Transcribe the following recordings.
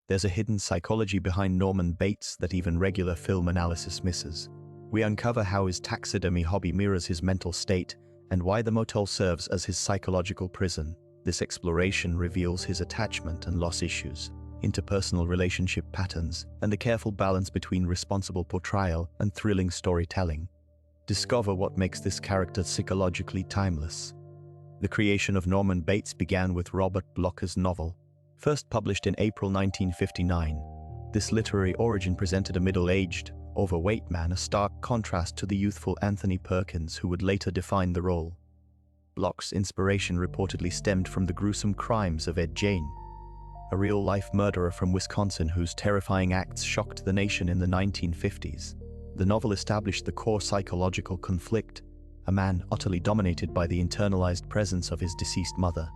There's a hidden psychology behind Norman Bates that even regular film analysis misses. We uncover how his taxidermy hobby mirrors his mental state and why the motel serves as his psychological prison. This exploration reveals his attachment and loss issues, interpersonal relationship patterns, and the careful balance between responsible portrayal and thrilling storytelling. Discover what makes this character psychologically timeless. The creation of Norman Bates began with Robert Blocher's novel, first published in April 1959. This literary origin presented a middle-aged, overweight man, a stark contrast to the youthful Anthony Perkins who would later define the role. Bloch's inspiration reportedly stemmed from the gruesome crimes of Ed Gein, a real-life murderer from Wisconsin whose terrifying acts shocked the nation in the 1950s. The novel established the core psychological conflict, a man utterly dominated by the internalized presence of his deceased mother.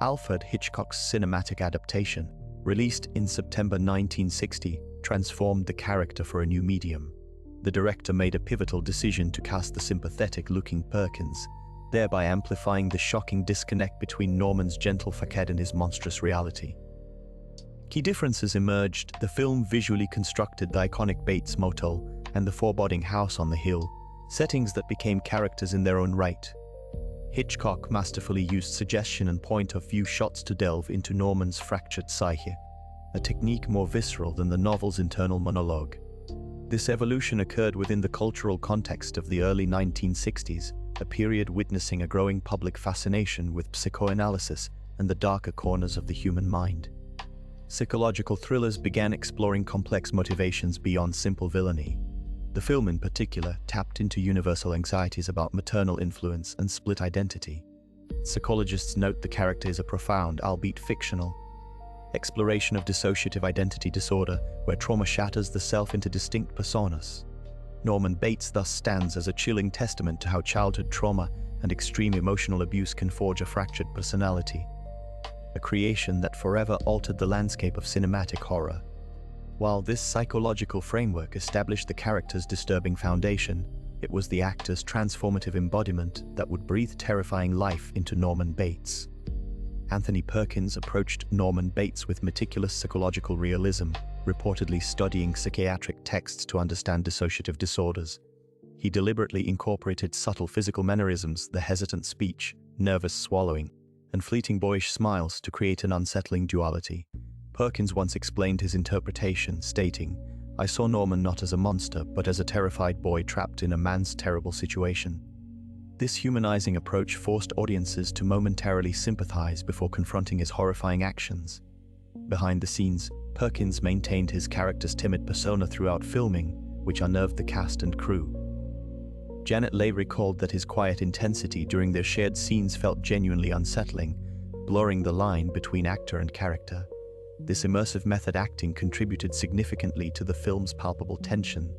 Alfred Hitchcock's cinematic adaptation, released in September 1960, transformed the character for a new medium. The director made a pivotal decision to cast the sympathetic-looking Perkins, thereby amplifying the shocking disconnect between Norman's gentle facade and his monstrous reality. Key differences emerged. The film visually constructed the iconic Bates Motel and the foreboding house on the hill, settings that became characters in their own right. Hitchcock masterfully used suggestion and point-of-view shots to delve into Norman's fractured psyche, a technique more visceral than the novel's internal monologue. This evolution occurred within the cultural context of the early 1960s, a period witnessing a growing public fascination with psychoanalysis and the darker corners of the human mind. Psychological thrillers began exploring complex motivations beyond simple villainy. The film in particular tapped into universal anxieties about maternal influence and split identity. Psychologists note the character is a profound, albeit fictional, exploration of dissociative identity disorder, where trauma shatters the self into distinct personas. Norman Bates thus stands as a chilling testament to how childhood trauma and extreme emotional abuse can forge a fractured personality, a creation that forever altered the landscape of cinematic horror. While this psychological framework established the character's disturbing foundation, it was the actor's transformative embodiment that would breathe terrifying life into Norman Bates. Anthony Perkins approached Norman Bates with meticulous psychological realism, reportedly studying psychiatric texts to understand dissociative disorders. He deliberately incorporated subtle physical mannerisms, the hesitant speech, nervous swallowing, and fleeting boyish smiles to create an unsettling duality. Perkins once explained his interpretation, stating, "I saw Norman not as a monster, but as a terrified boy trapped in a man's terrible situation." This humanizing approach forced audiences to momentarily sympathize before confronting his horrifying actions. Behind the scenes, Perkins maintained his character's timid persona throughout filming, which unnerved the cast and crew. Janet Leigh recalled that his quiet intensity during their shared scenes felt genuinely unsettling, blurring the line between actor and character. This immersive method acting contributed significantly to the film's palpable tension.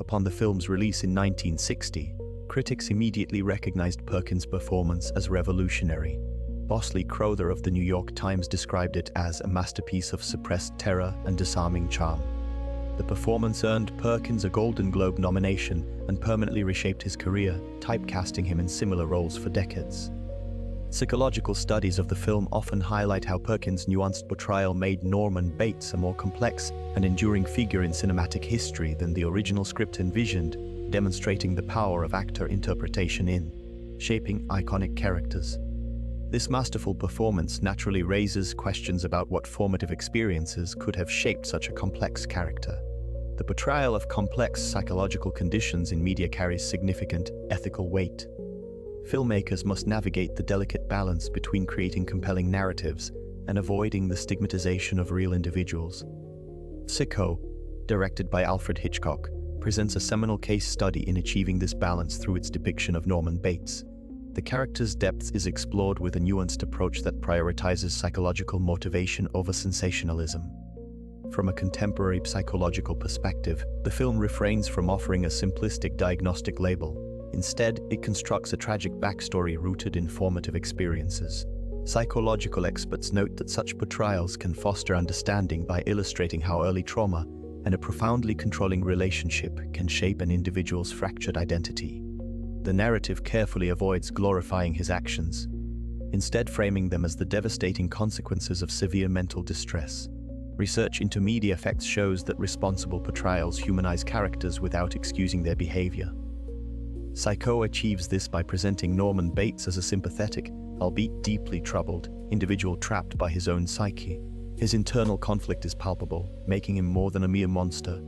Upon the film's release in 1960, critics immediately recognized Perkins' performance as revolutionary. Bosley Crowther of the New York Times described it as a masterpiece of suppressed terror and disarming charm. The performance earned Perkins a Golden Globe nomination and permanently reshaped his career, typecasting him in similar roles for decades. Psychological studies of the film often highlight how Perkins' nuanced portrayal made Norman Bates a more complex and enduring figure in cinematic history than the original script envisioned, demonstrating the power of actor interpretation in shaping iconic characters. This masterful performance naturally raises questions about what formative experiences could have shaped such a complex character. The portrayal of complex psychological conditions in media carries significant ethical weight. Filmmakers must navigate the delicate balance between creating compelling narratives and avoiding the stigmatization of real individuals. Sicko, directed by Alfred Hitchcock, presents a seminal case study in achieving this balance through its depiction of Norman Bates. The character's depth is explored with a nuanced approach that prioritizes psychological motivation over sensationalism. From a contemporary psychological perspective, the film refrains from offering a simplistic diagnostic label. Instead, it constructs a tragic backstory rooted in formative experiences. Psychological experts note that such portrayals can foster understanding by illustrating how early trauma and a profoundly controlling relationship can shape an individual's fractured identity. The narrative carefully avoids glorifying his actions, instead framing them as the devastating consequences of severe mental distress. Research into media effects shows that responsible portrayals humanize characters without excusing their behavior. Psycho achieves this by presenting Norman Bates as a sympathetic, albeit deeply troubled, individual trapped by his own psyche. His internal conflict is palpable, making him more than a mere monster.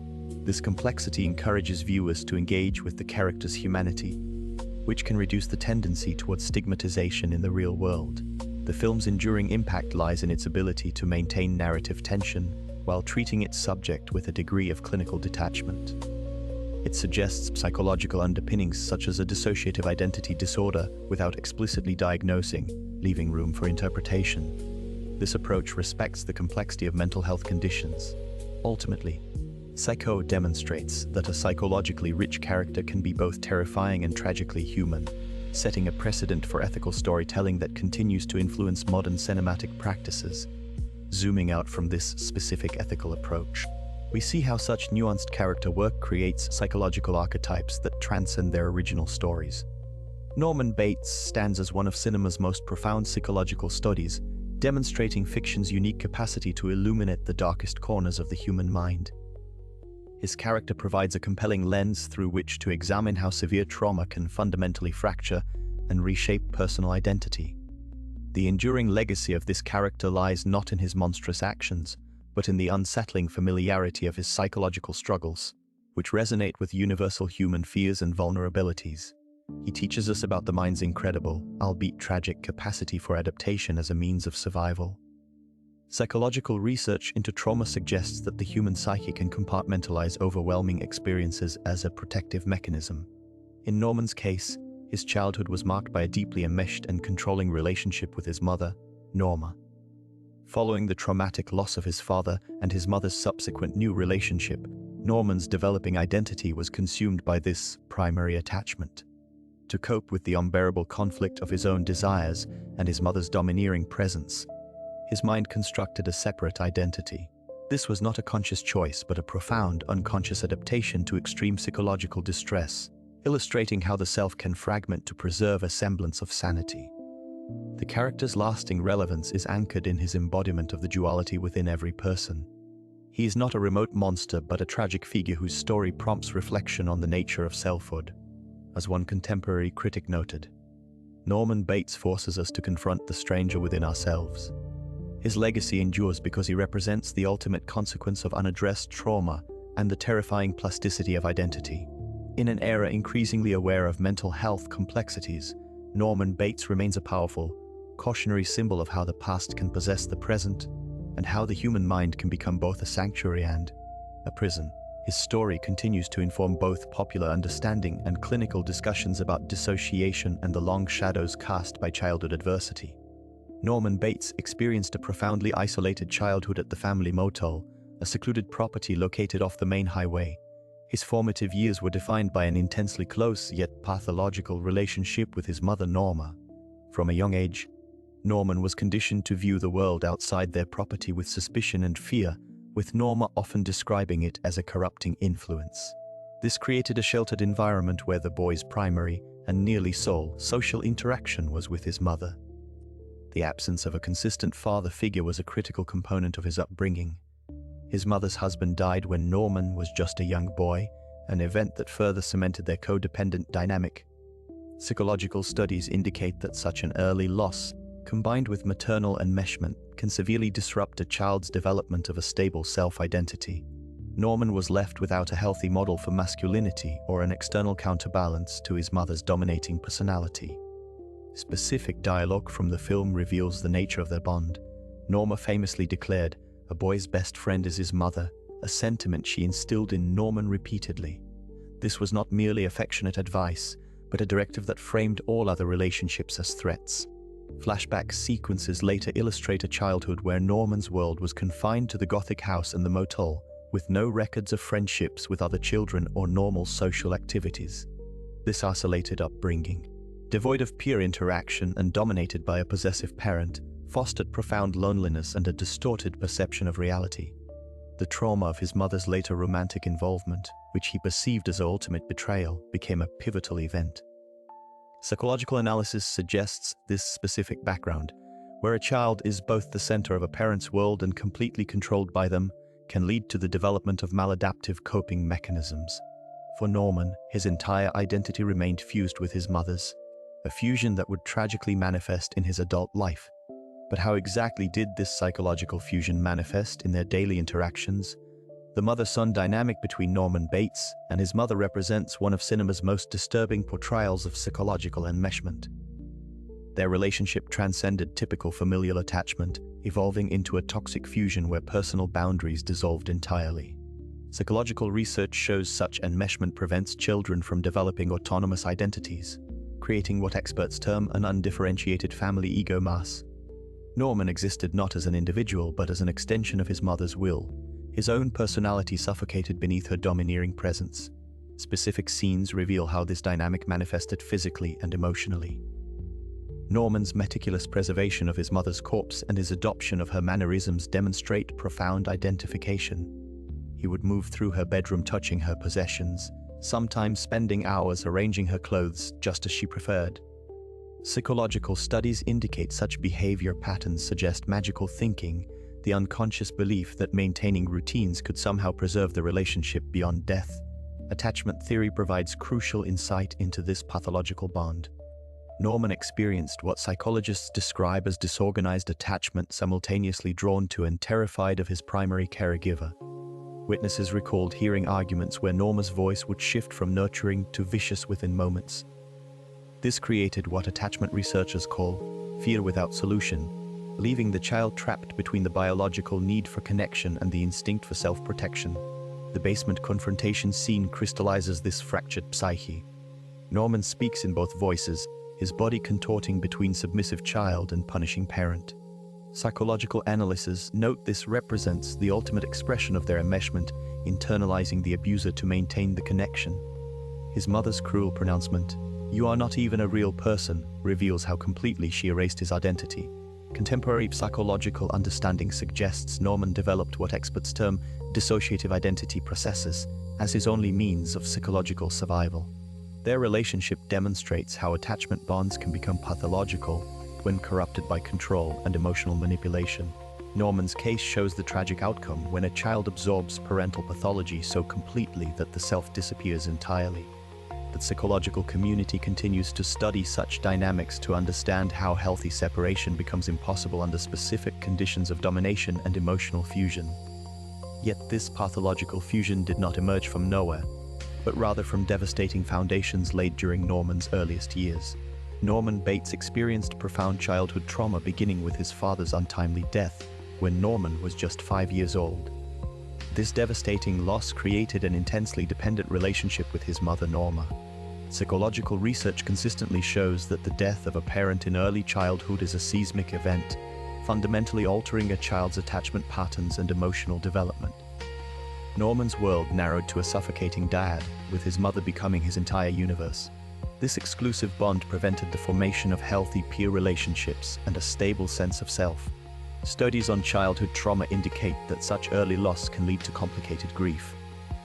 This complexity encourages viewers to engage with the character's humanity, which can reduce the tendency towards stigmatization in the real world. The film's enduring impact lies in its ability to maintain narrative tension while treating its subject with a degree of clinical detachment. It suggests psychological underpinnings such as a dissociative identity disorder without explicitly diagnosing, leaving room for interpretation. This approach respects the complexity of mental health conditions. Ultimately, Psycho demonstrates that a psychologically rich character can be both terrifying and tragically human, setting a precedent for ethical storytelling that continues to influence modern cinematic practices. Zooming out from this specific ethical approach, we see how such nuanced character work creates psychological archetypes that transcend their original stories. Norman Bates stands as one of cinema's most profound psychological studies, demonstrating fiction's unique capacity to illuminate the darkest corners of the human mind. His character provides a compelling lens through which to examine how severe trauma can fundamentally fracture and reshape personal identity. The enduring legacy of this character lies not in his monstrous actions, but in the unsettling familiarity of his psychological struggles, which resonate with universal human fears and vulnerabilities. He teaches us about the mind's incredible, albeit tragic, capacity for adaptation as a means of survival. Psychological research into trauma suggests that the human psyche can compartmentalize overwhelming experiences as a protective mechanism. In Norman's case, his childhood was marked by a deeply enmeshed and controlling relationship with his mother, Norma. Following the traumatic loss of his father and his mother's subsequent new relationship, Norman's developing identity was consumed by this primary attachment. To cope with the unbearable conflict of his own desires and his mother's domineering presence, his mind constructed a separate identity. This was not a conscious choice, but a profound, unconscious adaptation to extreme psychological distress, illustrating how the self can fragment to preserve a semblance of sanity. The character's lasting relevance is anchored in his embodiment of the duality within every person. He is not a remote monster, but a tragic figure whose story prompts reflection on the nature of selfhood. As one contemporary critic noted, Norman Bates forces us to confront the stranger within ourselves. His legacy endures because he represents the ultimate consequence of unaddressed trauma and the terrifying plasticity of identity. In an era increasingly aware of mental health complexities, Norman Bates remains a powerful, cautionary symbol of how the past can possess the present and how the human mind can become both a sanctuary and a prison. His story continues to inform both popular understanding and clinical discussions about dissociation and the long shadows cast by childhood adversity. Norman Bates experienced a profoundly isolated childhood at the family motel, a secluded property located off the main highway. His formative years were defined by an intensely close yet pathological relationship with his mother Norma. From a young age, Norman was conditioned to view the world outside their property with suspicion and fear, with Norma often describing it as a corrupting influence. This created a sheltered environment where the boy's primary and nearly sole social interaction was with his mother. The absence of a consistent father figure was a critical component of his upbringing. His mother's husband died when Norman was just a young boy, an event that further cemented their codependent dynamic. Psychological studies indicate that such an early loss, combined with maternal enmeshment, can severely disrupt a child's development of a stable self-identity. Norman was left without a healthy model for masculinity or an external counterbalance to his mother's dominating personality. Specific dialogue from the film reveals the nature of their bond. Norma famously declared, "A boy's best friend is his mother," a sentiment she instilled in Norman repeatedly. This was not merely affectionate advice, but a directive that framed all other relationships as threats. Flashback sequences later illustrate a childhood where Norman's world was confined to the Gothic house and the motel, with no records of friendships with other children or normal social activities. This isolated upbringing, devoid of peer interaction and dominated by a possessive parent, fostered profound loneliness and a distorted perception of reality. The trauma of his mother's later romantic involvement, which he perceived as ultimate betrayal, became a pivotal event. Psychological analysis suggests this specific background, where a child is both the center of a parent's world and completely controlled by them, can lead to the development of maladaptive coping mechanisms. For Norman, his entire identity remained fused with his mother's, a fusion that would tragically manifest in his adult life. But how exactly did this psychological fusion manifest in their daily interactions? The mother-son dynamic between Norman Bates and his mother represents one of cinema's most disturbing portrayals of psychological enmeshment. Their relationship transcended typical familial attachment, evolving into a toxic fusion where personal boundaries dissolved entirely. Psychological research shows such enmeshment prevents children from developing autonomous identities, creating what experts term an undifferentiated family ego mass. Norman existed not as an individual but as an extension of his mother's will. His own personality suffocated beneath her domineering presence. Specific scenes reveal how this dynamic manifested physically and emotionally. Norman's meticulous preservation of his mother's corpse and his adoption of her mannerisms demonstrate profound identification. He would move through her bedroom touching her possessions, sometimes spending hours arranging her clothes just as she preferred. Psychological studies indicate such behavior patterns suggest magical thinking, the unconscious belief that maintaining routines could somehow preserve the relationship beyond death. Attachment theory provides crucial insight into this pathological bond. Norman experienced what psychologists describe as disorganized attachment, simultaneously drawn to and terrified of his primary caregiver. Witnesses recalled hearing arguments where Norma's voice would shift from nurturing to vicious within moments. This created what attachment researchers call fear without solution, leaving the child trapped between the biological need for connection and the instinct for self-protection. The basement confrontation scene crystallizes this fractured psyche. Norman speaks in both voices, his body contorting between submissive child and punishing parent. Psychological analysts note this represents the ultimate expression of their enmeshment, internalizing the abuser to maintain the connection. His mother's cruel pronouncement, "You are not even a real person," reveals how completely she erased his identity. Contemporary psychological understanding suggests Norman developed what experts term dissociative identity processes as his only means of psychological survival. Their relationship demonstrates how attachment bonds can become pathological when corrupted by control and emotional manipulation. Norman's case shows the tragic outcome when a child absorbs parental pathology so completely that the self disappears entirely. The psychological community continues to study such dynamics to understand how healthy separation becomes impossible under specific conditions of domination and emotional fusion. Yet this pathological fusion did not emerge from nowhere, but rather from devastating foundations laid during Norman's earliest years. Norman Bates experienced profound childhood trauma beginning with his father's untimely death when Norman was just 5 years old. This devastating loss created an intensely dependent relationship with his mother Norma. Psychological research consistently shows that the death of a parent in early childhood is a seismic event, fundamentally altering a child's attachment patterns and emotional development. Norman's world narrowed to a suffocating dyad, with his mother becoming his entire universe. This exclusive bond prevented the formation of healthy peer relationships and a stable sense of self. Studies on childhood trauma indicate that such early loss can lead to complicated grief,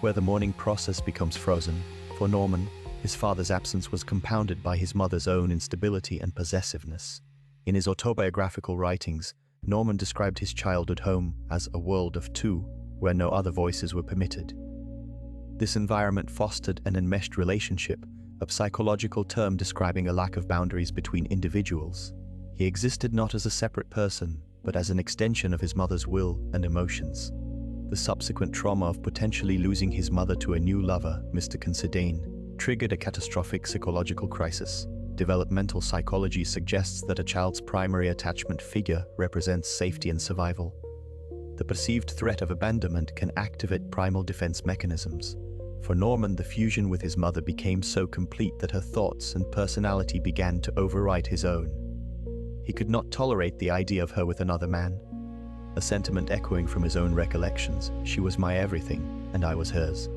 where the mourning process becomes frozen. For Norman, his father's absence was compounded by his mother's own instability and possessiveness. In his autobiographical writings, Norman described his childhood home as a world of two, where no other voices were permitted. This environment fostered an enmeshed relationship, a psychological term describing a lack of boundaries between individuals. He existed not as a separate person, but as an extension of his mother's will and emotions. The subsequent trauma of potentially losing his mother to a new lover, Mr. Considine, triggered a catastrophic psychological crisis. Developmental psychology suggests that a child's primary attachment figure represents safety and survival. The perceived threat of abandonment can activate primal defense mechanisms. For Norman, the fusion with his mother became so complete that her thoughts and personality began to override his own. He could not tolerate the idea of her with another man, a sentiment echoing from his own recollections. She was my everything, and I was hers.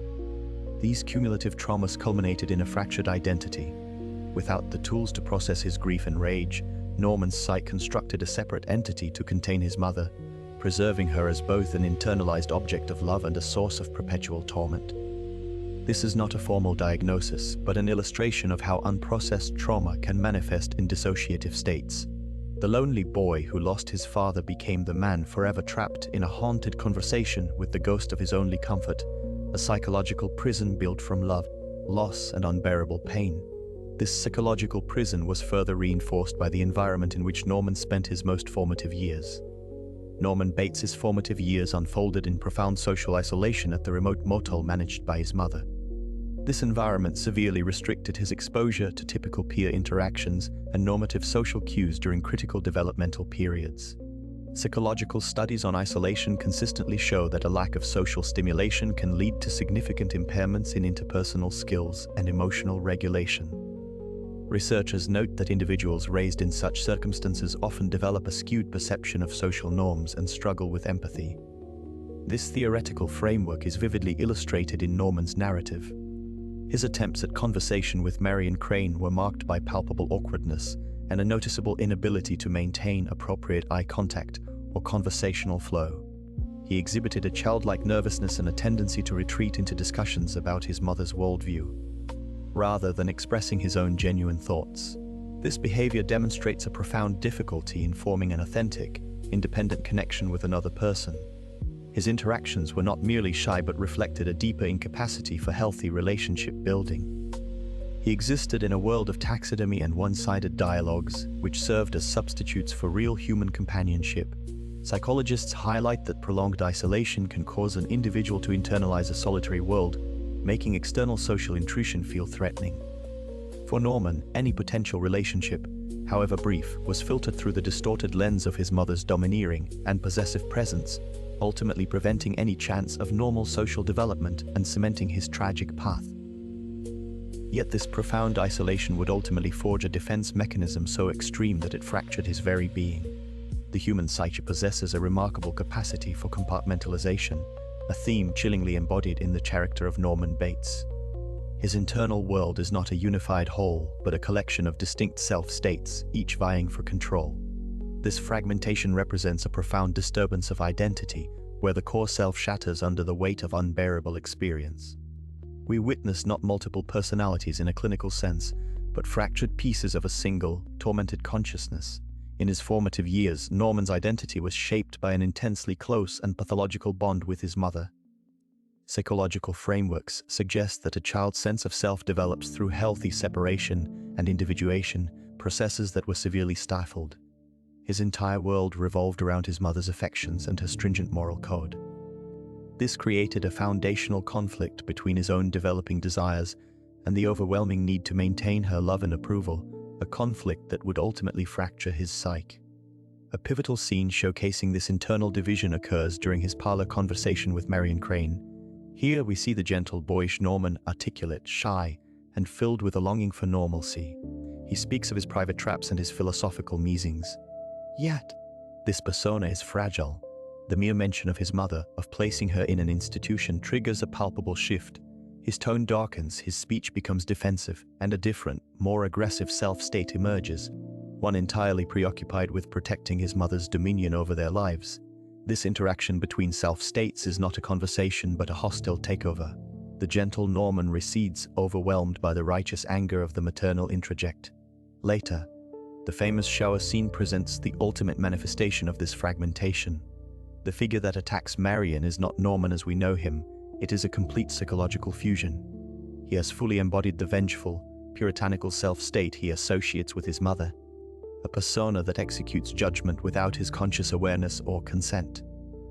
These cumulative traumas culminated in a fractured identity. Without the tools to process his grief and rage, Norman's psyche constructed a separate entity to contain his mother, preserving her as both an internalized object of love and a source of perpetual torment. This is not a formal diagnosis, but an illustration of how unprocessed trauma can manifest in dissociative states. The lonely boy who lost his father became the man forever trapped in a haunted conversation with the ghost of his only comfort, a psychological prison built from love, loss, and unbearable pain. This psychological prison was further reinforced by the environment in which Norman spent his most formative years. Norman Bates's formative years unfolded in profound social isolation at the remote motel managed by his mother. This environment severely restricted his exposure to typical peer interactions and normative social cues during critical developmental periods. Psychological studies on isolation consistently show that a lack of social stimulation can lead to significant impairments in interpersonal skills and emotional regulation. Researchers note that individuals raised in such circumstances often develop a skewed perception of social norms and struggle with empathy. This theoretical framework is vividly illustrated in Norman's narrative. His attempts at conversation with Marion Crane were marked by palpable awkwardness and a noticeable inability to maintain appropriate eye contact or conversational flow. He exhibited a childlike nervousness and a tendency to retreat into discussions about his mother's worldview, rather than expressing his own genuine thoughts. This behavior demonstrates a profound difficulty in forming an authentic, independent connection with another person. His interactions were not merely shy but reflected a deeper incapacity for healthy relationship building. He existed in a world of taxidermy and one-sided dialogues, which served as substitutes for real human companionship. Psychologists highlight that prolonged isolation can cause an individual to internalize a solitary world, making external social intrusion feel threatening. For Norman, any potential relationship, however brief, was filtered through the distorted lens of his mother's domineering and possessive presence, ultimately preventing any chance of normal social development and cementing his tragic path. Yet this profound isolation would ultimately forge a defense mechanism so extreme that it fractured his very being. The human psyche possesses a remarkable capacity for compartmentalization, a theme chillingly embodied in the character of Norman Bates. His internal world is not a unified whole, but a collection of distinct self-states, each vying for control. This fragmentation represents a profound disturbance of identity, where the core self shatters under the weight of unbearable experience. We witness not multiple personalities in a clinical sense, but fractured pieces of a single, tormented consciousness. In his formative years, Norman's identity was shaped by an intensely close and pathological bond with his mother. Psychological frameworks suggest that a child's sense of self develops through healthy separation and individuation, processes that were severely stifled. His entire world revolved around his mother's affections and her stringent moral code. This created a foundational conflict between his own developing desires and the overwhelming need to maintain her love and approval, a conflict that would ultimately fracture his psyche. A pivotal scene showcasing this internal division occurs during his parlor conversation with Marion Crane. Here we see the gentle, boyish Norman articulate, shy, and filled with a longing for normalcy. He speaks of his private traps and his philosophical musings. Yet, this persona is fragile. The mere mention of his mother, of placing her in an institution, triggers a palpable shift. His tone darkens, his speech becomes defensive, and a different, more aggressive self-state emerges, one entirely preoccupied with protecting his mother's dominion over their lives. This interaction between self-states is not a conversation but a hostile takeover. The gentle Norman recedes, overwhelmed by the righteous anger of the maternal introject. Later, the famous shower scene presents the ultimate manifestation of this fragmentation. The figure that attacks Marion is not Norman as we know him, it is a complete psychological fusion. He has fully embodied the vengeful, puritanical self-state he associates with his mother, a persona that executes judgment without his conscious awareness or consent.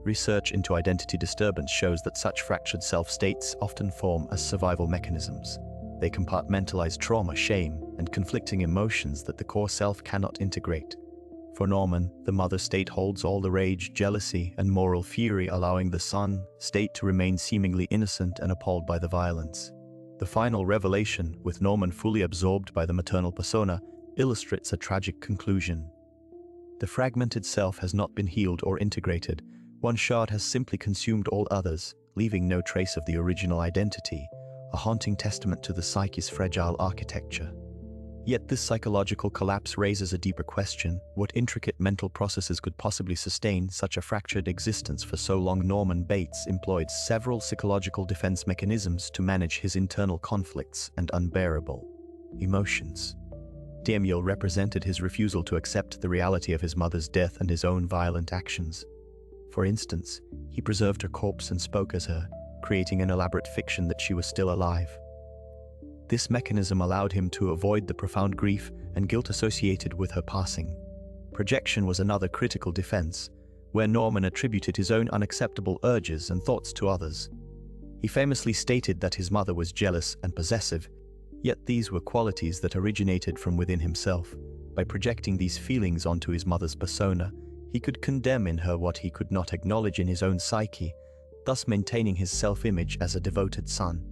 Research into identity disturbance shows that such fractured self-states often form as survival mechanisms. They compartmentalize trauma, shame, and conflicting emotions that the core self cannot integrate. For Norman, the mother state holds all the rage, jealousy, and moral fury, allowing the son state to remain seemingly innocent and appalled by the violence. The final revelation, with Norman fully absorbed by the maternal persona, illustrates a tragic conclusion. The fragmented self has not been healed or integrated. One shard has simply consumed all others, leaving no trace of the original identity, a haunting testament to the psyche's fragile architecture. Yet this psychological collapse raises a deeper question: what intricate mental processes could possibly sustain such a fractured existence for so long? Norman Bates employed several psychological defense mechanisms to manage his internal conflicts and unbearable emotions. Damiel represented his refusal to accept the reality of his mother's death and his own violent actions. For instance, he preserved her corpse and spoke as her, creating an elaborate fiction that she was still alive. This mechanism allowed him to avoid the profound grief and guilt associated with her passing. Projection was another critical defense, where Norman attributed his own unacceptable urges and thoughts to others. He famously stated that his mother was jealous and possessive, yet these were qualities that originated from within himself. By projecting these feelings onto his mother's persona, he could condemn in her what he could not acknowledge in his own psyche, thus maintaining his self-image as a devoted son.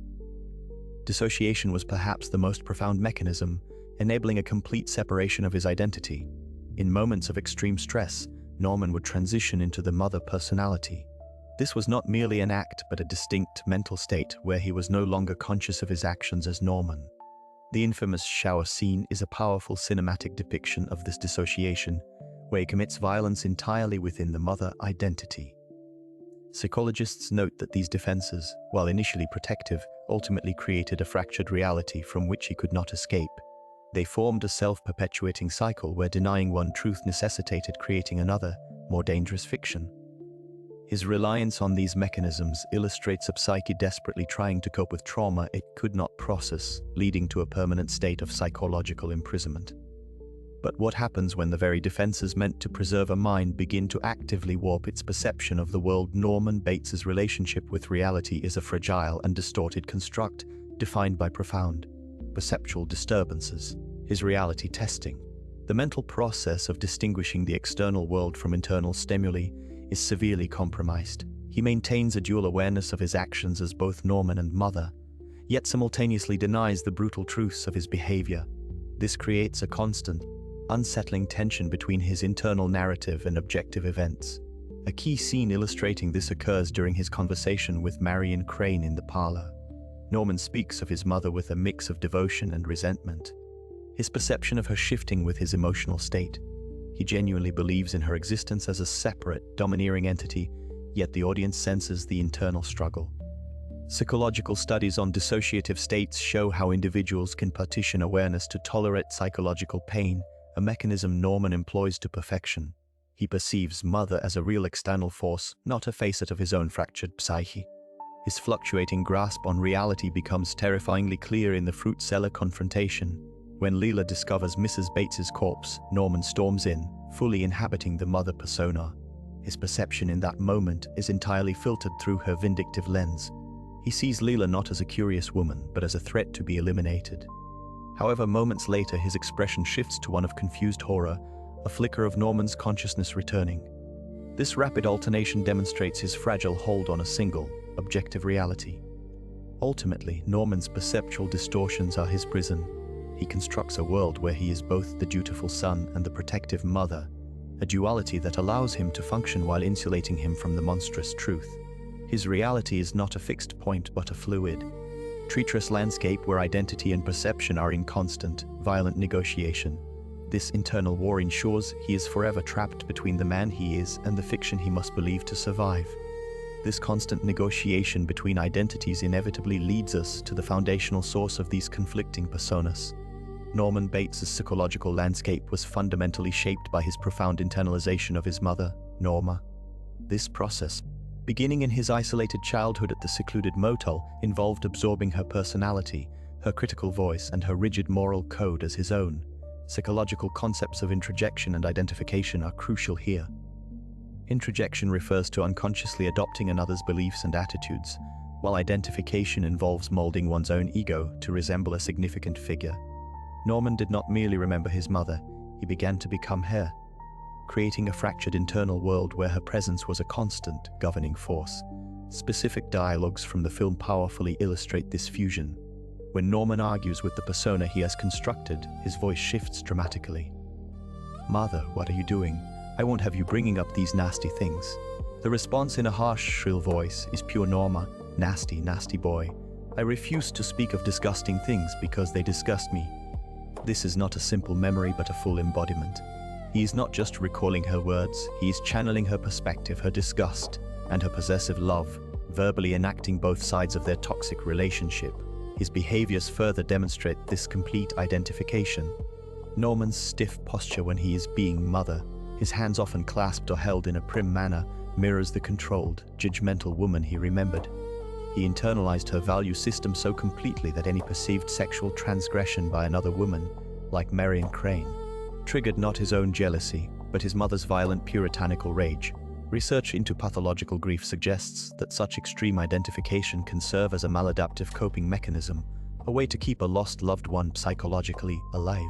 Dissociation was perhaps the most profound mechanism, enabling a complete separation of his identity. In moments of extreme stress, Norman would transition into the mother personality. This was not merely an act, but a distinct mental state where he was no longer conscious of his actions as Norman. The infamous shower scene is a powerful cinematic depiction of this dissociation, where he commits violence entirely within the mother identity. Psychologists note that these defenses, while initially protective, ultimately created a fractured reality from which he could not escape. They formed a self-perpetuating cycle where denying one truth necessitated creating another, more dangerous fiction. His reliance on these mechanisms illustrates a psyche desperately trying to cope with trauma it could not process, leading to a permanent state of psychological imprisonment. But what happens when the very defenses meant to preserve a mind begin to actively warp its perception of the world? Norman Bates's relationship with reality is a fragile and distorted construct, defined by profound perceptual disturbances. His reality testing, the mental process of distinguishing the external world from internal stimuli, is severely compromised. He maintains a dual awareness of his actions as both Norman and mother, yet simultaneously denies the brutal truths of his behavior. This creates a constant, unsettling tension between his internal narrative and objective events. A key scene illustrating this occurs during his conversation with Marion Crane in the parlor. Norman speaks of his mother with a mix of devotion and resentment, his perception of her shifting with his emotional state. He genuinely believes in her existence as a separate, domineering entity, yet the audience senses the internal struggle. Psychological studies on dissociative states show how individuals can partition awareness to tolerate psychological pain, a mechanism Norman employs to perfection. He perceives mother as a real external force, not a facet of his own fractured psyche. His fluctuating grasp on reality becomes terrifyingly clear in the fruit cellar confrontation. When Leela discovers Mrs. Bates's corpse, Norman storms in, fully inhabiting the mother persona. His perception in that moment is entirely filtered through her vindictive lens. He sees Leela not as a curious woman, but as a threat to be eliminated. However, moments later his expression shifts to one of confused horror, a flicker of Norman's consciousness returning. This rapid alternation demonstrates his fragile hold on a single, objective reality. Ultimately, Norman's perceptual distortions are his prison. He constructs a world where he is both the dutiful son and the protective mother, a duality that allows him to function while insulating him from the monstrous truth. His reality is not a fixed point but a fluid, treacherous landscape where identity and perception are in constant, violent negotiation. This internal war ensures he is forever trapped between the man he is and the fiction he must believe to survive. This constant negotiation between identities inevitably leads us to the foundational source of these conflicting personas. Norman Bates's psychological landscape was fundamentally shaped by his profound internalization of his mother, Norma. This process, beginning in his isolated childhood at the secluded motel, involved absorbing her personality, her critical voice, and her rigid moral code as his own. Psychological concepts of introjection and identification are crucial here. Introjection refers to unconsciously adopting another's beliefs and attitudes, while identification involves molding one's own ego to resemble a significant figure. Norman did not merely remember his mother, he began to become her, creating a fractured internal world where her presence was a constant, governing force. Specific dialogues from the film powerfully illustrate this fusion. When Norman argues with the persona he has constructed, his voice shifts dramatically. "Mother, what are you doing? I won't have you bringing up these nasty things." The response in a harsh, shrill voice is pure Norma, "Nasty, nasty boy. I refuse to speak of disgusting things because they disgust me." This is not a simple memory but a full embodiment. He is not just recalling her words, he is channeling her perspective, her disgust, and her possessive love, verbally enacting both sides of their toxic relationship. His behaviors further demonstrate this complete identification. Norman's stiff posture when he is being mother, his hands often clasped or held in a prim manner, mirrors the controlled, judgmental woman he remembered. He internalized her value system so completely that any perceived sexual transgression by another woman, like Marion Crane, triggered not his own jealousy, but his mother's violent puritanical rage. Research into pathological grief suggests that such extreme identification can serve as a maladaptive coping mechanism, a way to keep a lost loved one psychologically alive.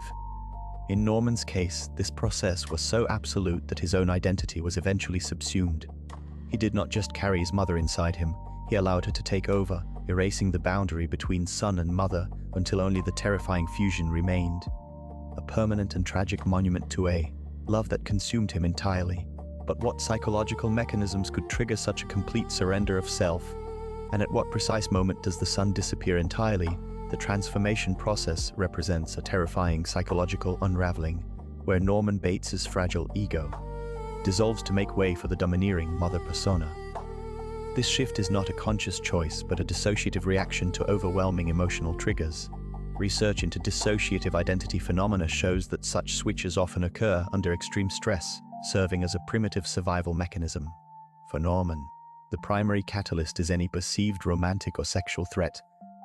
In Norman's case, this process was so absolute that his own identity was eventually subsumed. He did not just carry his mother inside him, he allowed her to take over, erasing the boundary between son and mother until only the terrifying fusion remained. A permanent and tragic monument to a love that consumed him entirely. But what psychological mechanisms could trigger such a complete surrender of self? And at what precise moment does the son disappear entirely? The transformation process represents a terrifying psychological unraveling, where Norman Bates's fragile ego dissolves to make way for the domineering mother persona. This shift is not a conscious choice, but a dissociative reaction to overwhelming emotional triggers. Research into dissociative identity phenomena shows that such switches often occur under extreme stress, serving as a primitive survival mechanism. For Norman, the primary catalyst is any perceived romantic or sexual threat.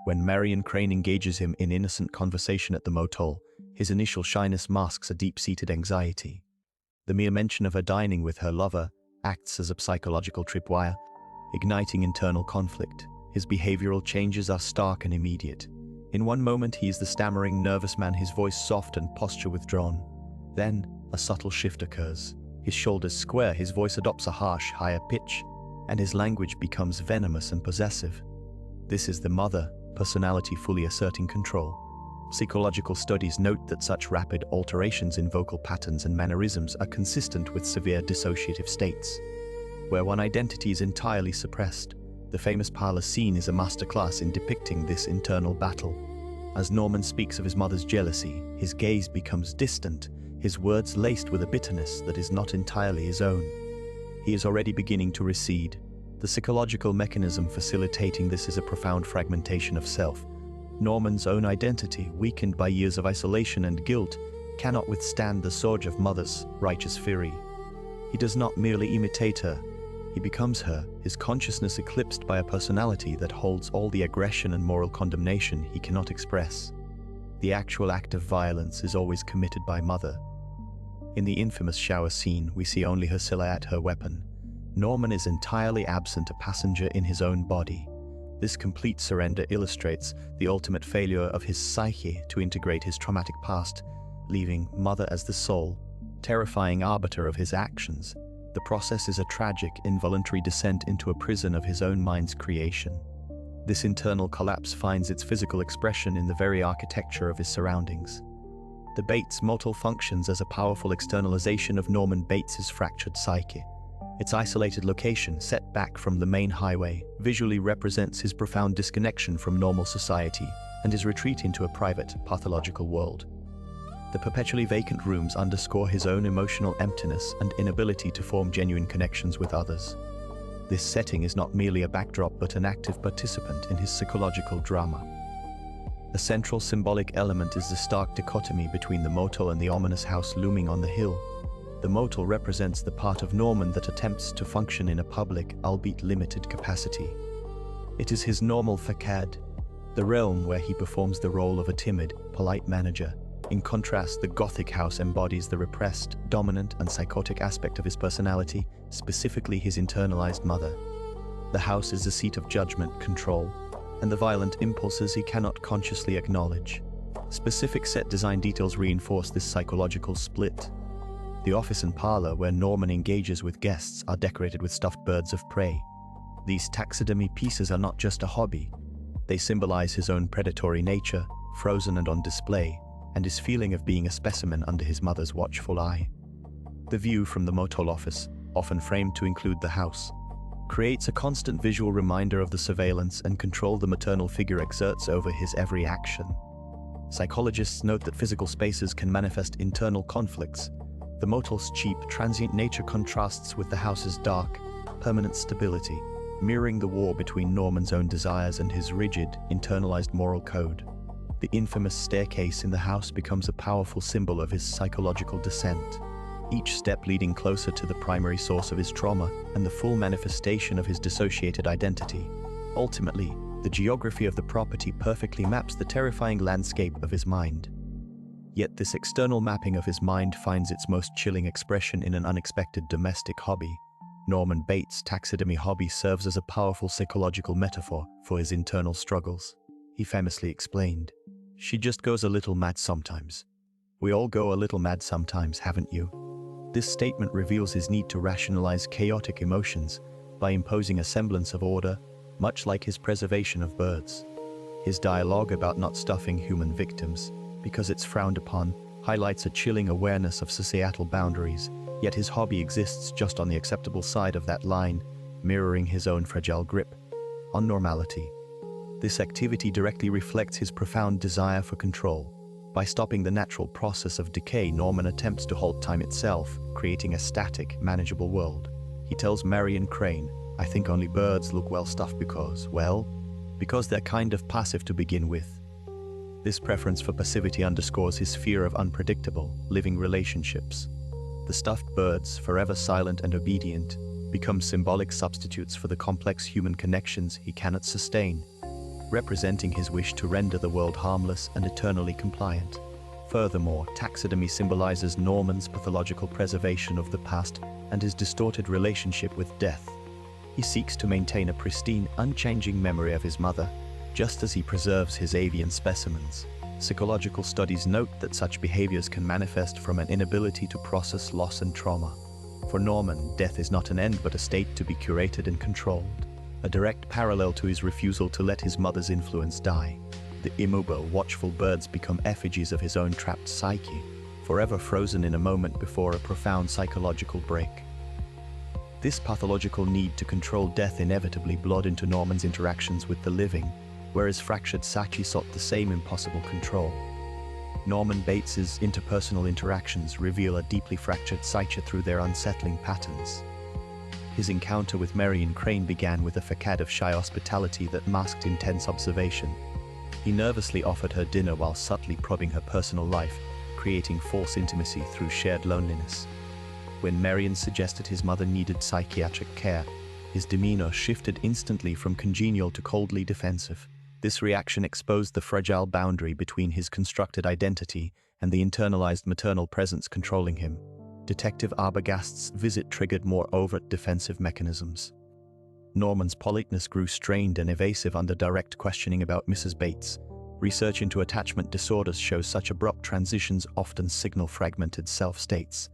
When Marion Crane engages him in innocent conversation at the motel, his initial shyness masks a deep-seated anxiety. The mere mention of her dining with her lover acts as a psychological tripwire, igniting internal conflict. His behavioral changes are stark and immediate. In one moment, he is the stammering, nervous man, his voice soft and posture withdrawn. Then, a subtle shift occurs. His shoulders square, his voice adopts a harsh, higher pitch, and his language becomes venomous and possessive. This is the mother personality fully asserting control. Psychological studies note that such rapid alterations in vocal patterns and mannerisms are consistent with severe dissociative states, where one identity is entirely suppressed. The famous parlor scene is a masterclass in depicting this internal battle. As Norman speaks of his mother's jealousy, his gaze becomes distant, his words laced with a bitterness that is not entirely his own. He is already beginning to recede. The psychological mechanism facilitating this is a profound fragmentation of self. Norman's own identity, weakened by years of isolation and guilt, cannot withstand the surge of mother's righteous fury. He does not merely imitate her, he becomes her, his consciousness eclipsed by a personality that holds all the aggression and moral condemnation he cannot express. The actual act of violence is always committed by mother. In the infamous shower scene, we see only her silhouette, her weapon. Norman is entirely absent, a passenger in his own body. This complete surrender illustrates the ultimate failure of his psyche to integrate his traumatic past, leaving mother as the sole, terrifying arbiter of his actions. The process is a tragic, involuntary descent into a prison of his own mind's creation. This internal collapse finds its physical expression in the very architecture of his surroundings. The Bates motel functions as a powerful externalization of Norman Bates's fractured psyche. Its isolated location, set back from the main highway, visually represents his profound disconnection from normal society and his retreat into a private, pathological world. The perpetually vacant rooms underscore his own emotional emptiness and inability to form genuine connections with others. This setting is not merely a backdrop but an active participant in his psychological drama. A central symbolic element is the stark dichotomy between the motel and the ominous house looming on the hill. The motel represents the part of Norman that attempts to function in a public, albeit limited capacity. It is his normal facade, the realm where he performs the role of a timid, polite manager. In contrast, the Gothic house embodies the repressed, dominant, and psychotic aspect of his personality, specifically his internalized mother. The house is the seat of judgment, control, and the violent impulses he cannot consciously acknowledge. Specific set design details reinforce this psychological split. The office and parlor where Norman engages with guests are decorated with stuffed birds of prey. These taxidermy pieces are not just a hobby. They symbolize his own predatory nature, frozen and on display, and his feeling of being a specimen under his mother's watchful eye. The view from the motel office, often framed to include the house, creates a constant visual reminder of the surveillance and control the maternal figure exerts over his every action. Psychologists note that physical spaces can manifest internal conflicts. The motel's cheap, transient nature contrasts with the house's dark, permanent stability, mirroring the war between Norman's own desires and his rigid, internalized moral code. The infamous staircase in the house becomes a powerful symbol of his psychological descent, each step leading closer to the primary source of his trauma and the full manifestation of his dissociated identity. Ultimately, the geography of the property perfectly maps the terrifying landscape of his mind. Yet this external mapping of his mind finds its most chilling expression in an unexpected domestic hobby. Norman Bates' taxidermy hobby serves as a powerful psychological metaphor for his internal struggles. He famously explained, "She just goes a little mad sometimes. We all go a little mad sometimes, haven't you?" This statement reveals his need to rationalize chaotic emotions by imposing a semblance of order, much like his preservation of birds. His dialogue about not stuffing human victims, because it's frowned upon, highlights a chilling awareness of societal boundaries, yet his hobby exists just on the acceptable side of that line, mirroring his own fragile grip on normality. This activity directly reflects his profound desire for control. By stopping the natural process of decay, Norman attempts to halt time itself, creating a static, manageable world. He tells Marion Crane, "I think only birds look well stuffed because they're kind of passive to begin with." This preference for passivity underscores his fear of unpredictable, living relationships. The stuffed birds, forever silent and obedient, become symbolic substitutes for the complex human connections he cannot sustain, representing his wish to render the world harmless and eternally compliant. Furthermore, taxidermy symbolizes Norman's pathological preservation of the past and his distorted relationship with death. He seeks to maintain a pristine, unchanging memory of his mother, just as he preserves his avian specimens. Psychological studies note that such behaviors can manifest from an inability to process loss and trauma. For Norman, death is not an end but a state to be curated and controlled, a direct parallel to his refusal to let his mother's influence die. The immobile, watchful birds become effigies of his own trapped psyche, forever frozen in a moment before a profound psychological break. This pathological need to control death inevitably bled into Norman's interactions with the living, whereas fractured psyche sought the same impossible control. Norman Bates's interpersonal interactions reveal a deeply fractured psyche through their unsettling patterns. His encounter with Marion Crane began with a facade of shy hospitality that masked intense observation. He nervously offered her dinner while subtly probing her personal life, creating false intimacy through shared loneliness. When Marion suggested his mother needed psychiatric care, his demeanor shifted instantly from congenial to coldly defensive. This reaction exposed the fragile boundary between his constructed identity and the internalized maternal presence controlling him. Detective Arbogast's visit triggered more overt defensive mechanisms. Norman's politeness grew strained and evasive under direct questioning about Mrs. Bates. Research into attachment disorders shows such abrupt transitions often signal fragmented self-states.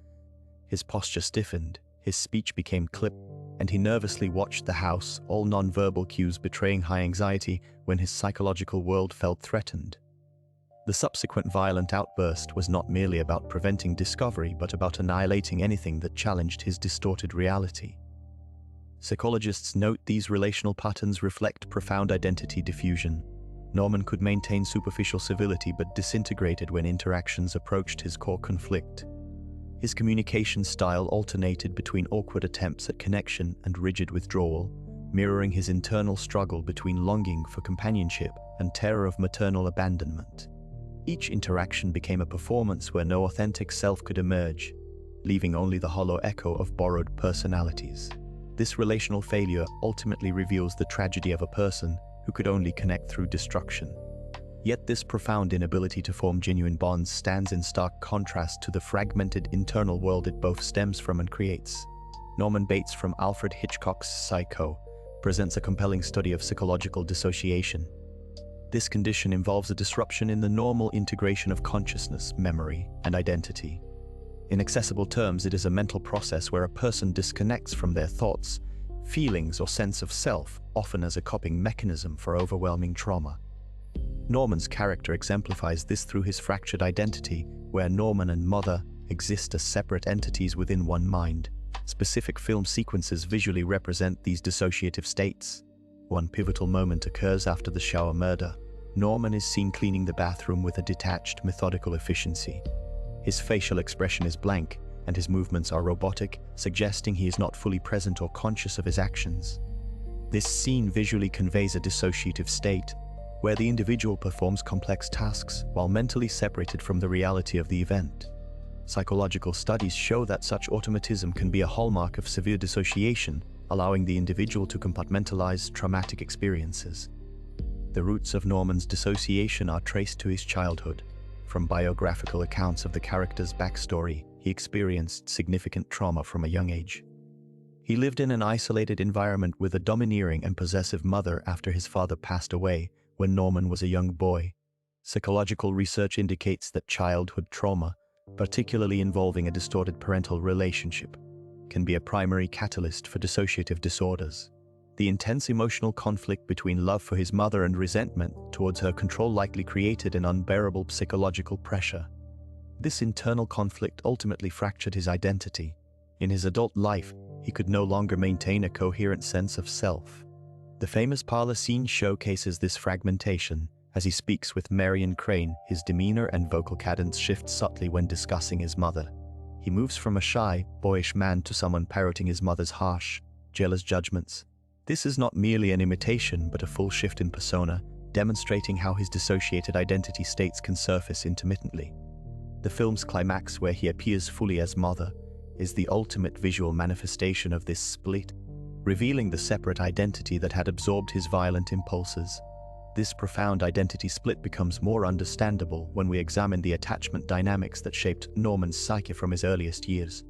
His posture stiffened, his speech became clipped, and he nervously watched the house, all non-verbal cues betraying high anxiety when his psychological world felt threatened. The subsequent violent outburst was not merely about preventing discovery, but about annihilating anything that challenged his distorted reality. Psychologists note these relational patterns reflect profound identity diffusion. Norman could maintain superficial civility but disintegrated when interactions approached his core conflict. His communication style alternated between awkward attempts at connection and rigid withdrawal, mirroring his internal struggle between longing for companionship and terror of maternal abandonment. Each interaction became a performance where no authentic self could emerge, leaving only the hollow echo of borrowed personalities. This relational failure ultimately reveals the tragedy of a person who could only connect through destruction. Yet this profound inability to form genuine bonds stands in stark contrast to the fragmented internal world it both stems from and creates. Norman Bates from Alfred Hitchcock's Psycho presents a compelling study of psychological dissociation. This condition involves a disruption in the normal integration of consciousness, memory, and identity. In accessible terms, it is a mental process where a person disconnects from their thoughts, feelings, or sense of self, often as a coping mechanism for overwhelming trauma. Norman's character exemplifies this through his fractured identity, where Norman and Mother exist as separate entities within one mind. Specific film sequences visually represent these dissociative states. One pivotal moment occurs after the shower murder. Norman is seen cleaning the bathroom with a detached, methodical efficiency. His facial expression is blank, and his movements are robotic, suggesting he is not fully present or conscious of his actions. This scene visually conveys a dissociative state, where the individual performs complex tasks while mentally separated from the reality of the event. Psychological studies show that such automatism can be a hallmark of severe dissociation, allowing the individual to compartmentalize traumatic experiences. The roots of Norman's dissociation are traced to his childhood. From biographical accounts of the character's backstory, he experienced significant trauma from a young age. He lived in an isolated environment with a domineering and possessive mother after his father passed away when Norman was a young boy. Psychological research indicates that childhood trauma, particularly involving a distorted parental relationship, can be a primary catalyst for dissociative disorders. The intense emotional conflict between love for his mother and resentment towards her control likely created an unbearable psychological pressure. This internal conflict ultimately fractured his identity. In his adult life, he could no longer maintain a coherent sense of self. The famous parlor scene showcases this fragmentation. As he speaks with Marion Crane, his demeanor and vocal cadence shift subtly when discussing his mother. He moves from a shy, boyish man to someone parroting his mother's harsh, jealous judgments. This is not merely an imitation, but a full shift in persona, demonstrating how his dissociated identity states can surface intermittently. The film's climax, where he appears fully as mother, is the ultimate visual manifestation of this split, revealing the separate identity that had absorbed his violent impulses. This profound identity split becomes more understandable when we examine the attachment dynamics that shaped Norman's psyche from his earliest years.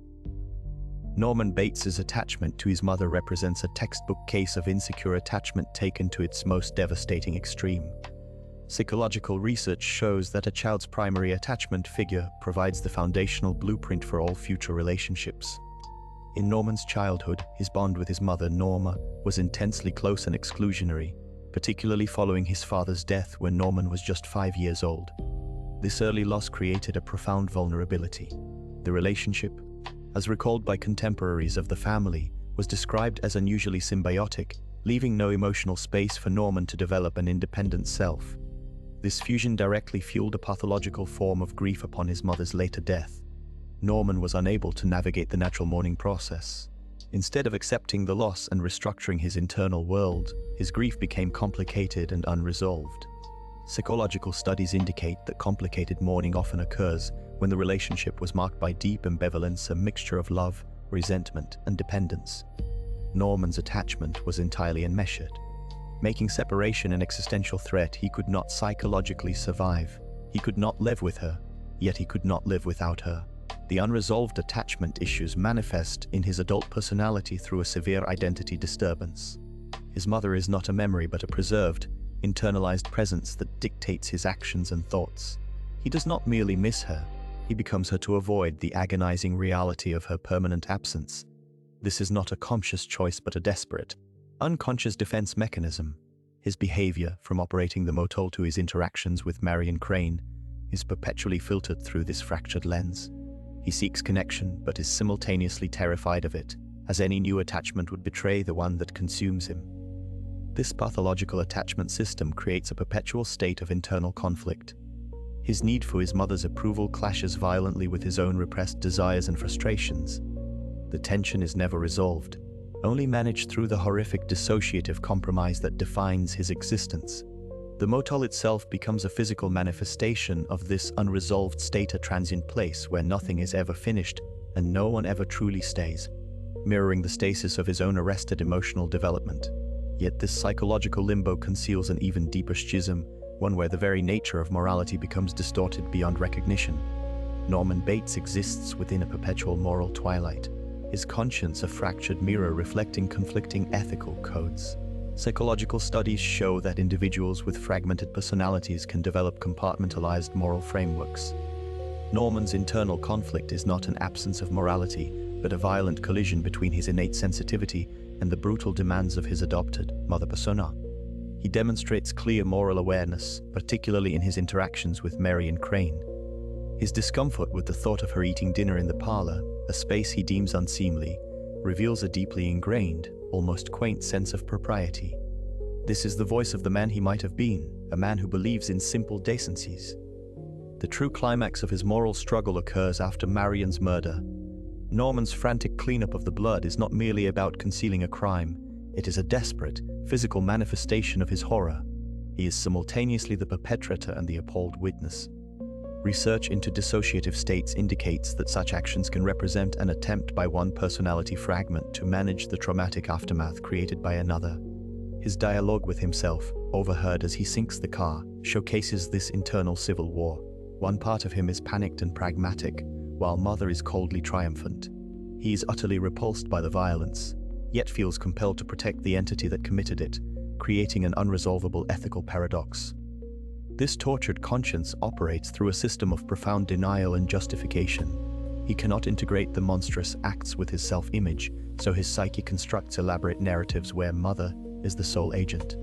Norman Bates's attachment to his mother represents a textbook case of insecure attachment taken to its most devastating extreme. Psychological research shows that a child's primary attachment figure provides the foundational blueprint for all future relationships. In Norman's childhood, his bond with his mother, Norma, was intensely close and exclusionary, particularly following his father's death when Norman was just 5 years old. This early loss created a profound vulnerability. The relationship, as recalled by contemporaries of the family, was described as unusually symbiotic, leaving no emotional space for Norman to develop an independent self. This fusion directly fueled a pathological form of grief upon his mother's later death. Norman was unable to navigate the natural mourning process. Instead of accepting the loss and restructuring his internal world, his grief became complicated and unresolved. Psychological studies indicate that complicated mourning often occurs when the relationship was marked by deep ambivalence, a mixture of love, resentment, and dependence. Norman's attachment was entirely enmeshed, making separation an existential threat he could not psychologically survive. He could not live with her, yet he could not live without her. The unresolved attachment issues manifest in his adult personality through a severe identity disturbance. His mother is not a memory but a preserved, internalized presence that dictates his actions and thoughts. He does not merely miss her, he becomes her to avoid the agonizing reality of her permanent absence. This is not a conscious choice but a desperate, unconscious defense mechanism. His behavior, from operating the motel to his interactions with Marion Crane, is perpetually filtered through this fractured lens. He seeks connection but is simultaneously terrified of it, as any new attachment would betray the one that consumes him. This pathological attachment system creates a perpetual state of internal conflict. His need for his mother's approval clashes violently with his own repressed desires and frustrations. The tension is never resolved, only managed through the horrific dissociative compromise that defines his existence. The motel itself becomes a physical manifestation of this unresolved state, a transient place where nothing is ever finished and no one ever truly stays, mirroring the stasis of his own arrested emotional development. Yet this psychological limbo conceals an even deeper schism, one where the very nature of morality becomes distorted beyond recognition. Norman Bates exists within a perpetual moral twilight, his conscience a fractured mirror reflecting conflicting ethical codes. Psychological studies show that individuals with fragmented personalities can develop compartmentalized moral frameworks. Norman's internal conflict is not an absence of morality, but a violent collision between his innate sensitivity and the brutal demands of his adopted mother persona. He demonstrates clear moral awareness, particularly in his interactions with Marion Crane. His discomfort with the thought of her eating dinner in the parlor, a space he deems unseemly, reveals a deeply ingrained, almost quaint sense of propriety. This is the voice of the man he might have been, a man who believes in simple decencies. The true climax of his moral struggle occurs after Marion's murder. Norman's frantic cleanup of the blood is not merely about concealing a crime, it is a desperate, physical manifestation of his horror. He is simultaneously the perpetrator and the appalled witness. Research into dissociative states indicates that such actions can represent an attempt by one personality fragment to manage the traumatic aftermath created by another. His dialogue with himself, overheard as he sinks the car, showcases this internal civil war. One part of him is panicked and pragmatic, while Mother is coldly triumphant. He is utterly repulsed by the violence, yet feels compelled to protect the entity that committed it, creating an unresolvable ethical paradox. This tortured conscience operates through a system of profound denial and justification. He cannot integrate the monstrous acts with his self-image, so his psyche constructs elaborate narratives where Mother is the sole agent.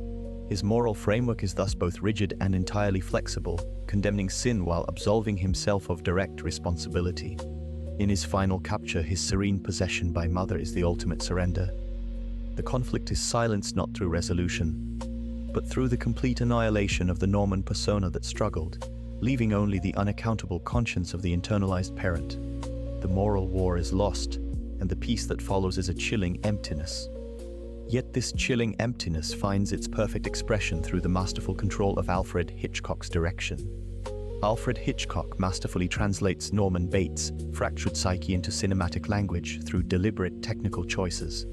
His moral framework is thus both rigid and entirely flexible, condemning sin while absolving himself of direct responsibility. In his final capture, his serene possession by Mother is the ultimate surrender. The conflict is silenced not through resolution, but through the complete annihilation of the Norman persona that struggled, leaving only the unaccountable conscience of the internalized parent. The moral war is lost, and the peace that follows is a chilling emptiness. Yet this chilling emptiness finds its perfect expression through the masterful control of Alfred Hitchcock's direction. Alfred Hitchcock masterfully translates Norman Bates' fractured psyche into cinematic language through deliberate technical choices.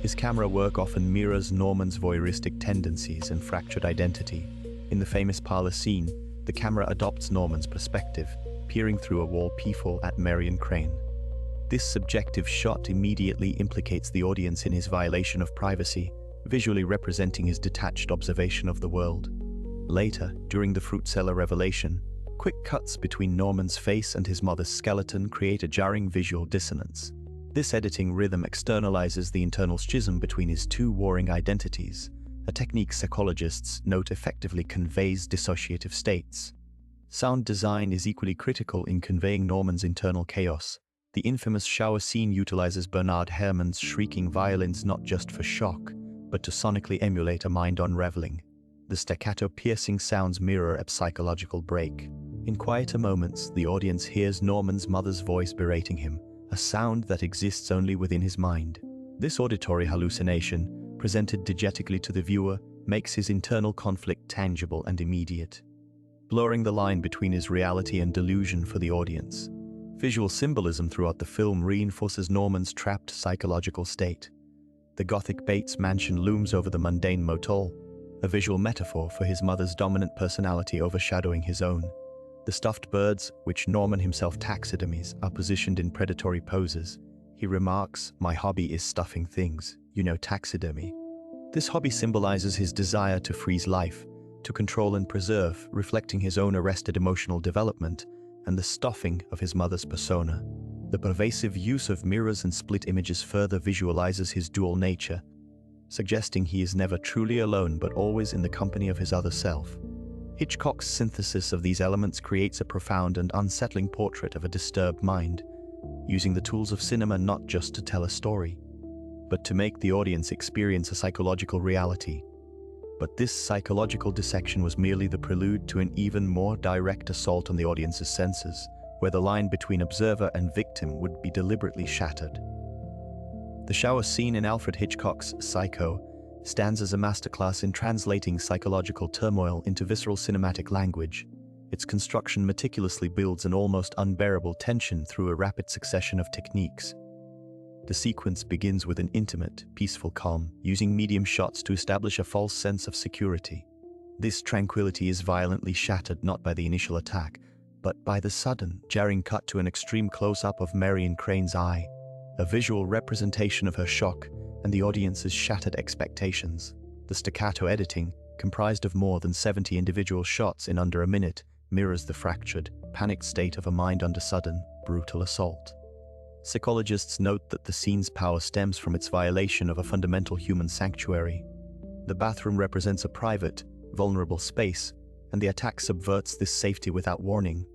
His camera work often mirrors Norman's voyeuristic tendencies and fractured identity. In the famous parlor scene, the camera adopts Norman's perspective, peering through a wall peephole at Marion Crane. This subjective shot immediately implicates the audience in his violation of privacy, visually representing his detached observation of the world. Later, during the fruit cellar revelation, quick cuts between Norman's face and his mother's skeleton create a jarring visual dissonance. This editing rhythm externalizes the internal schism between his two warring identities, a technique psychologists note effectively conveys dissociative states. Sound design is equally critical in conveying Norman's internal chaos. The infamous shower scene utilizes Bernard Herrmann's shrieking violins not just for shock, but to sonically emulate a mind unraveling. The staccato piercing sounds mirror a psychological break. In quieter moments, the audience hears Norman's mother's voice berating him, a sound that exists only within his mind. This auditory hallucination, presented diegetically to the viewer, makes his internal conflict tangible and immediate, blurring the line between his reality and delusion for the audience. Visual symbolism throughout the film reinforces Norman's trapped psychological state. The Gothic Bates mansion looms over the mundane motel, a visual metaphor for his mother's dominant personality overshadowing his own. The stuffed birds, which Norman himself taxidermies, are positioned in predatory poses. He remarks, "My hobby is stuffing things, taxidermy." This hobby symbolizes his desire to freeze life, to control and preserve, reflecting his own arrested emotional development and the stuffing of his mother's persona. The pervasive use of mirrors and split images further visualizes his dual nature, suggesting he is never truly alone but always in the company of his other self. Hitchcock's synthesis of these elements creates a profound and unsettling portrait of a disturbed mind, using the tools of cinema not just to tell a story, but to make the audience experience a psychological reality. But this psychological dissection was merely the prelude to an even more direct assault on the audience's senses, where the line between observer and victim would be deliberately shattered. The shower scene in Alfred Hitchcock's Psycho stands as a masterclass in translating psychological turmoil into visceral cinematic language. Its construction meticulously builds an almost unbearable tension through a rapid succession of techniques. The sequence begins with an intimate, peaceful calm, using medium shots to establish a false sense of security. This tranquility is violently shattered not by the initial attack, but by the sudden, jarring cut to an extreme close-up of Marion Crane's eye, a visual representation of her shock and the audience's shattered expectations. The staccato editing, comprised of more than 70 individual shots in under a minute, mirrors the fractured, panicked state of a mind under sudden, brutal assault. Psychologists note that the scene's power stems from its violation of a fundamental human sanctuary. The bathroom represents a private, vulnerable space, and the attack subverts this safety without warning.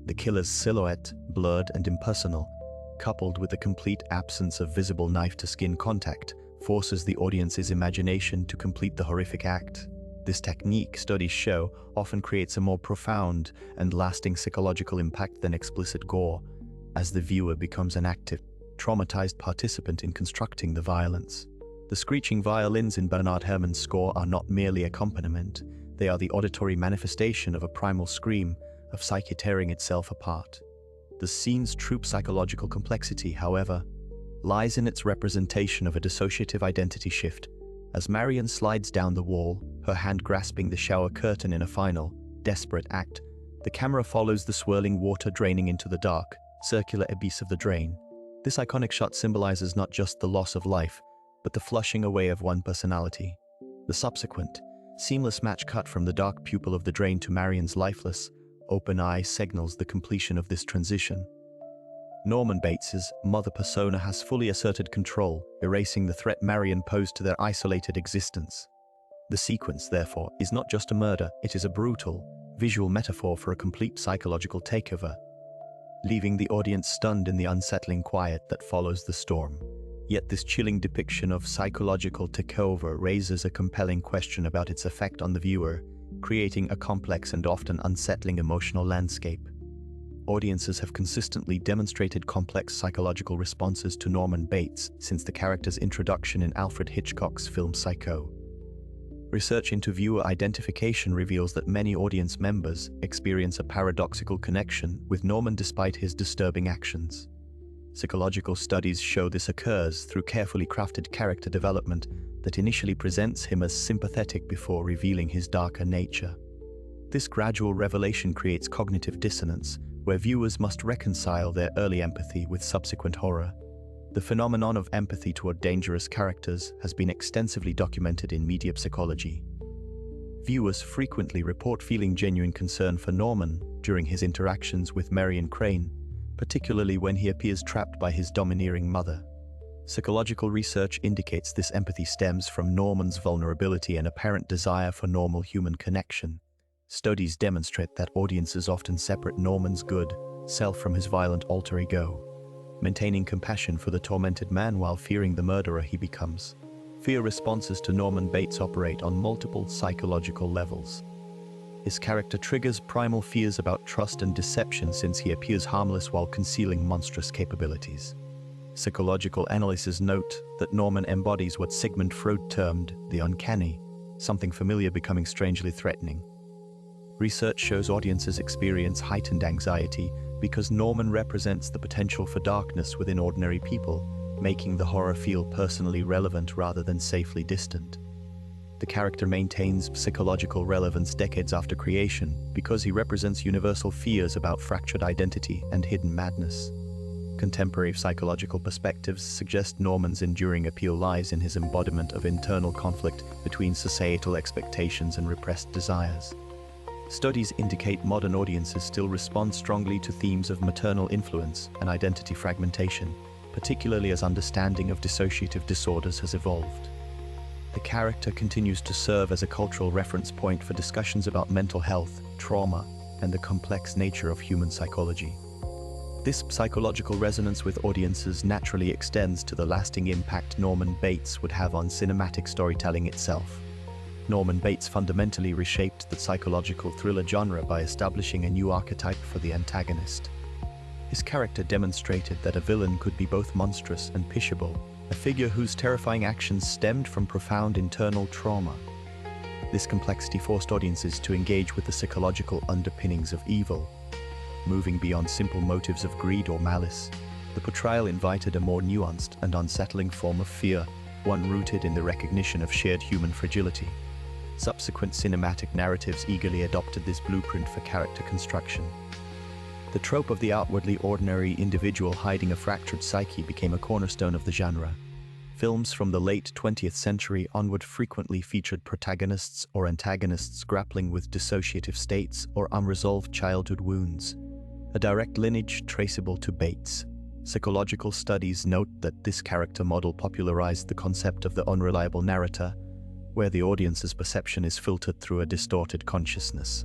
The killer's silhouette, blurred and impersonal, coupled with the complete absence of visible knife-to-skin contact, forces the audience's imagination to complete the horrific act. This technique, studies show, often creates a more profound and lasting psychological impact than explicit gore, as the viewer becomes an active, traumatized participant in constructing the violence. The screeching violins in Bernard Herrmann's score are not merely accompaniment, They are the auditory manifestation of a primal scream of psyche tearing itself apart. The scene's true psychological complexity, however, lies in its representation of a dissociative identity shift. As Marion slides down the wall, her hand grasping the shower curtain in a final, desperate act, the camera follows the swirling water draining into the dark, circular abyss of the drain. This iconic shot symbolizes not just the loss of life, but the flushing away of one personality. The subsequent, seamless match cut from the dark pupil of the drain to Marion's lifeless, open eye signals the completion of this transition. Norman Bates's mother persona has fully asserted control, erasing the threat Marion posed to their isolated existence. The sequence, therefore, is not just a murder, it is a brutal, visual metaphor for a complete psychological takeover, leaving the audience stunned in the unsettling quiet that follows the storm. Yet this chilling depiction of psychological takeover raises a compelling question about its effect on the viewer, creating a complex and often unsettling emotional landscape. Audiences have consistently demonstrated complex psychological responses to Norman Bates since the character's introduction in Alfred Hitchcock's film Psycho. Research into viewer identification reveals that many audience members experience a paradoxical connection with Norman despite his disturbing actions. Psychological studies show this occurs through carefully crafted character development that initially presents him as sympathetic before revealing his darker nature. This gradual revelation creates cognitive dissonance, where viewers must reconcile their early empathy with subsequent horror. The phenomenon of empathy toward dangerous characters has been extensively documented in media psychology. Viewers frequently report feeling genuine concern for Norman during his interactions with Marion Crane, particularly when he appears trapped by his domineering mother. Psychological research indicates this empathy stems from Norman's vulnerability and apparent desire for normal human connection. Studies demonstrate that audiences often separate Norman's good self from his violent alter ego, maintaining compassion for the tormented man while fearing the murderer he becomes. Fear responses to Norman Bates operate on multiple psychological levels. His character triggers primal fears about trust and deception since he appears harmless while concealing monstrous capabilities. Psychological analysts note that Norman embodies what Sigmund Freud termed the uncanny, something familiar becoming strangely threatening. Research shows audiences experience heightened anxiety because Norman represents the potential for darkness within ordinary people, making the horror feel personally relevant rather than safely distant. The character maintains psychological relevance decades after creation because he represents universal fears about fractured identity and hidden madness. Contemporary psychological perspectives suggest Norman's enduring appeal lies in his embodiment of internal conflict between societal expectations and repressed desires. Studies indicate modern audiences still respond strongly to themes of maternal influence and identity fragmentation, particularly as understanding of dissociative disorders has evolved. The character continues to serve as a cultural reference point for discussions about mental health, trauma, and the complex nature of human psychology. This psychological resonance with audiences naturally extends to the lasting impact Norman Bates would have on cinematic storytelling itself. Norman Bates fundamentally reshaped the psychological thriller genre by establishing a new archetype for the antagonist. His character demonstrated that a villain could be both monstrous and pitiable, a figure whose terrifying actions stemmed from profound internal trauma. This complexity forced audiences to engage with the psychological underpinnings of evil. Moving beyond simple motives of greed or malice, the portrayal invited a more nuanced and unsettling form of fear, one rooted in the recognition of shared human fragility. Subsequent cinematic narratives eagerly adopted this blueprint for character construction. The trope of the outwardly ordinary individual hiding a fractured psyche became a cornerstone of the genre. Films from the late 20th century onward frequently featured protagonists or antagonists grappling with dissociative states or unresolved childhood wounds, a direct lineage traceable to Bates. Psychological studies note that this character model popularized the concept of the unreliable narrator, where the audience's perception is filtered through a distorted consciousness.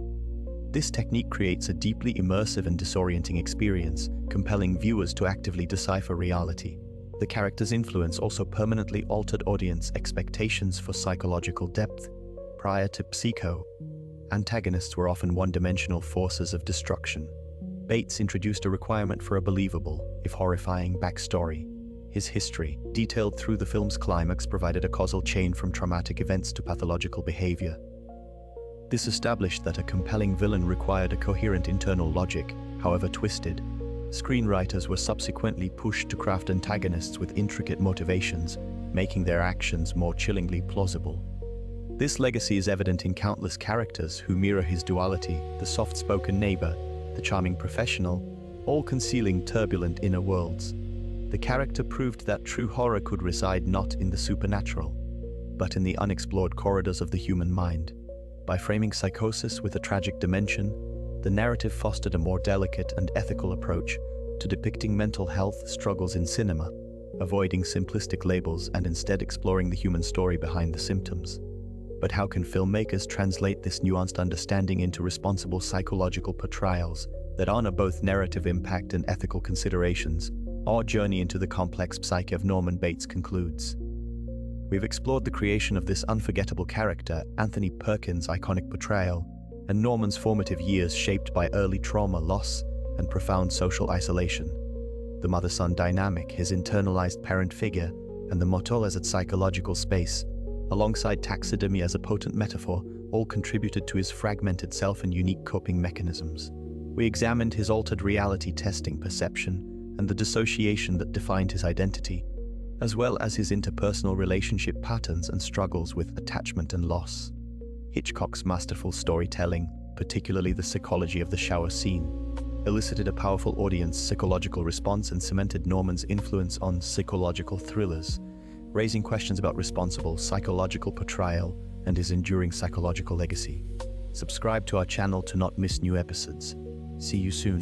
This technique creates a deeply immersive and disorienting experience, compelling viewers to actively decipher reality. The character's influence also permanently altered audience expectations for psychological depth. Prior to Psycho, antagonists were often one-dimensional forces of destruction. Bates introduced a requirement for a believable, if horrifying, backstory. His history, detailed through the film's climax, provided a causal chain from traumatic events to pathological behavior. This established that a compelling villain required a coherent internal logic, however twisted. Screenwriters were subsequently pushed to craft antagonists with intricate motivations, making their actions more chillingly plausible. This legacy is evident in countless characters who mirror his duality: the soft-spoken neighbor, the charming professional, all concealing turbulent inner worlds. The character proved that true horror could reside not in the supernatural, but in the unexplored corridors of the human mind. By framing psychosis with a tragic dimension, the narrative fostered a more delicate and ethical approach to depicting mental health struggles in cinema, avoiding simplistic labels and instead exploring the human story behind the symptoms. But how can filmmakers translate this nuanced understanding into responsible psychological portrayals that honor both narrative impact and ethical considerations? Our journey into the complex psyche of Norman Bates concludes. We've explored the creation of this unforgettable character, Anthony Perkins' iconic portrayal, and Norman's formative years shaped by early trauma, loss, and profound social isolation. The mother-son dynamic, his internalized parent figure, and the motel as its psychological space, alongside taxidermy as a potent metaphor, all contributed to his fragmented self and unique coping mechanisms. We examined his altered reality testing perception and the dissociation that defined his identity, as well as his interpersonal relationship patterns and struggles with attachment and loss. Hitchcock's masterful storytelling, particularly the psychology of the shower scene, elicited a powerful audience psychological response and cemented Norman's influence on psychological thrillers, raising questions about responsible psychological portrayal and his enduring psychological legacy. Subscribe to our channel to not miss new episodes. See you soon.